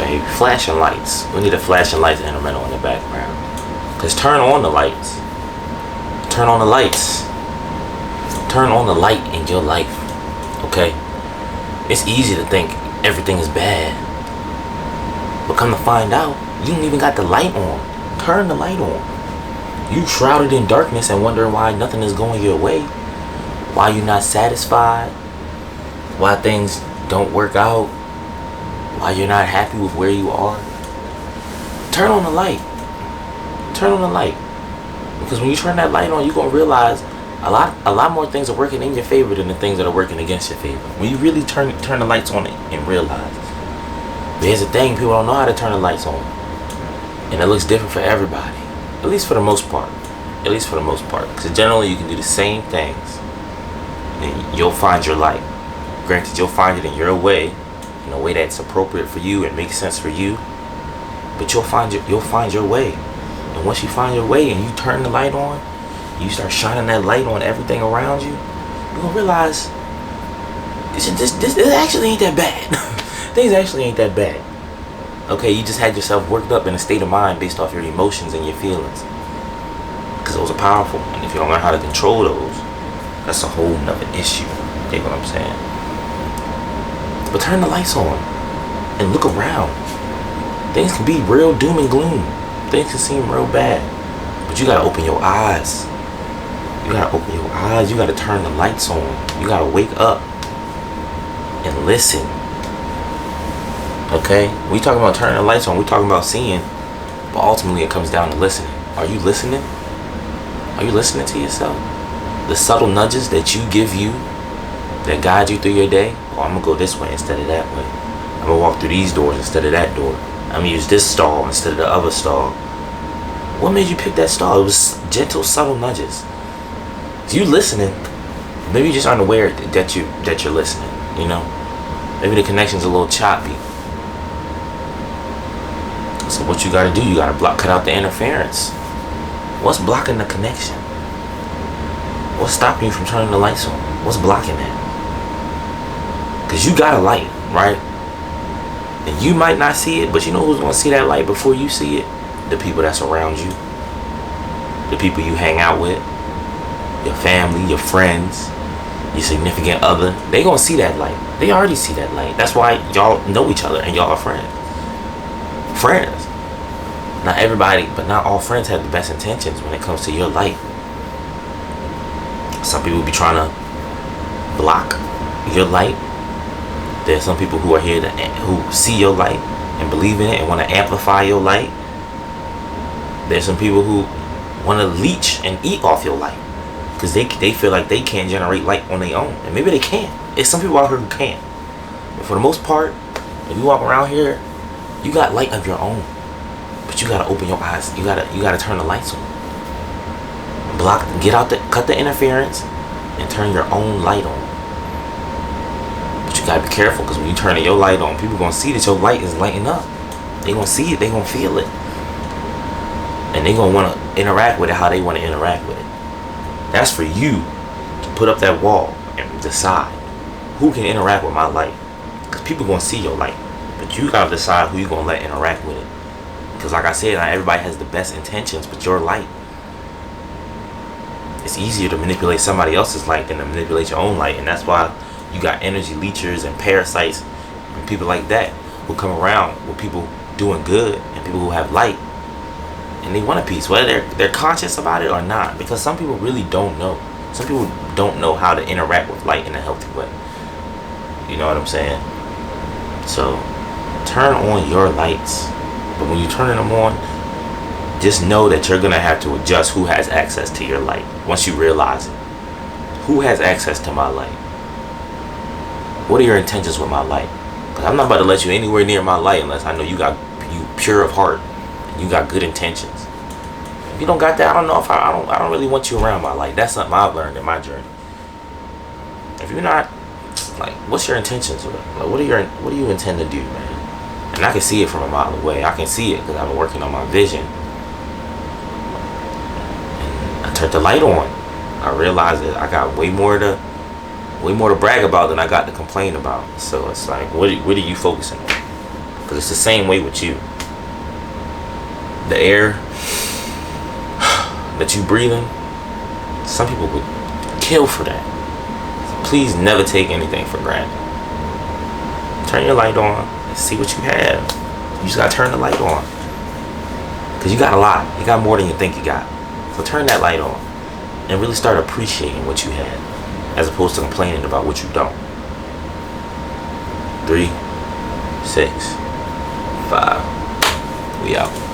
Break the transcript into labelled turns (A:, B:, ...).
A: Okay, flashing lights. We need a flashing lights instrumental in the background. Because turn on the lights. Turn on the lights. Turn on the light in your life. Okay? It's easy to think everything is bad. But come to find out, you don't even got the light on. Turn the light on. You shrouded in darkness and wondering why nothing is going your way. Why you're not satisfied. Why things don't work out. Why you're not happy with where you are. Turn on the light. Turn on the light. Because when you turn that light on, you're going to realize a lot more things are working in your favor than the things that are working against your favor. When you really turn the lights on and realize. But here's the thing, people don't know how to turn the lights on. And it looks different for everybody. At least for the most part. At least for the most part. Because generally you can do the same things. And you'll find your light. Granted, you'll find it in your way. In a way that's appropriate for you and makes sense for you. But you'll find your way. And once you find your way and you turn the light on, you start shining that light on everything around you, you're going to realize this actually ain't that bad. Things actually ain't that bad. Okay, you just had yourself worked up in a state of mind based off your emotions and your feelings. Because those are powerful. And if you don't learn how to control those, that's a whole nother issue. You get what I'm saying? But turn the lights on and look around. Things can be real doom and gloom. Things can seem real bad. But you gotta open your eyes. You gotta open your eyes. You gotta turn the lights on. You gotta wake up and listen. Okay? When we talking about turning the lights on, we talking about seeing. But ultimately it comes down to listening. Are you listening? Are you listening to yourself? The subtle nudges that you give you, that guide you through your day. Oh, I'm gonna go this way instead of that way. I'm gonna walk through these doors instead of that door. I'm gonna use this stall instead of the other stall. What made you pick that stall? It was gentle, subtle nudges. If you listening, maybe you just aren't aware that you're listening. You know, maybe the connection's a little choppy. So what you gotta do? You gotta cut out the interference. What's blocking the connection? What's stopping you from turning the lights on? What's blocking that? Because you got a light, right? And you might not see it, but you know who's going to see that light before you see it? The people that's around you. The people you hang out with. Your family, your friends, your significant other. They going to see that light. They already see that light. That's why y'all know each other and y'all are friends. Friends. Not everybody, but not all friends have the best intentions when it comes to your light. Some people be trying to block your light. There's some people who are here who see your light and believe in it and want to amplify your light. There's some people who want to leech and eat off your light because they feel like they can't generate light on their own, and maybe they can. There's some people out here who can, but for the most part, if you walk around here, you got light of your own, but you gotta open your eyes. You gotta turn the lights on. Cut the interference, and turn your own light on. But you gotta be careful, because when you turn your light on, people gonna see that your light is lighting up. They gonna see it. They gonna feel it, and they gonna want to interact with it how they want to interact with it. That's for you to put up that wall and decide who can interact with my light, because people gonna see your light, but you gotta decide who you gonna let interact with it. Because like I said, not everybody has the best intentions with your light. It's easier to manipulate somebody else's light than to manipulate your own light. And that's why you got energy leechers and parasites and people like that who come around with people doing good and people who have light. And they want a piece, whether they're conscious about it or not. Because some people really don't know. Some people don't know how to interact with light in a healthy way. You know what I'm saying? So, turn on your lights. But when you're turning them on, just know that you're going to have to adjust who has access to your light. Once you realize it. Who has access to my light? What are your intentions with my light? Because I'm not about to let you anywhere near my light unless I know you pure of heart. And you got good intentions. If you don't got that, I don't know if I don't really want you around my light. That's something I've learned in my journey. If you're not, like, what's your intentions with it? Like, what do you intend to do, man? And I can see it from a mile away. I can see it because I've been working on my vision. And I turned the light on. I realized that I got way more to brag about than I got to complain about. So it's like, what are you focusing on? Because it's the same way with you. The air that you breathe in, some people would kill for that. So please never take anything for granted. Turn your light on and see what you have. You just gotta turn the light on. Because you got a lot. You got more than you think you got. So turn that light on and really start appreciating what you had, as opposed to complaining about what you don't. 3, 6, 5. We out.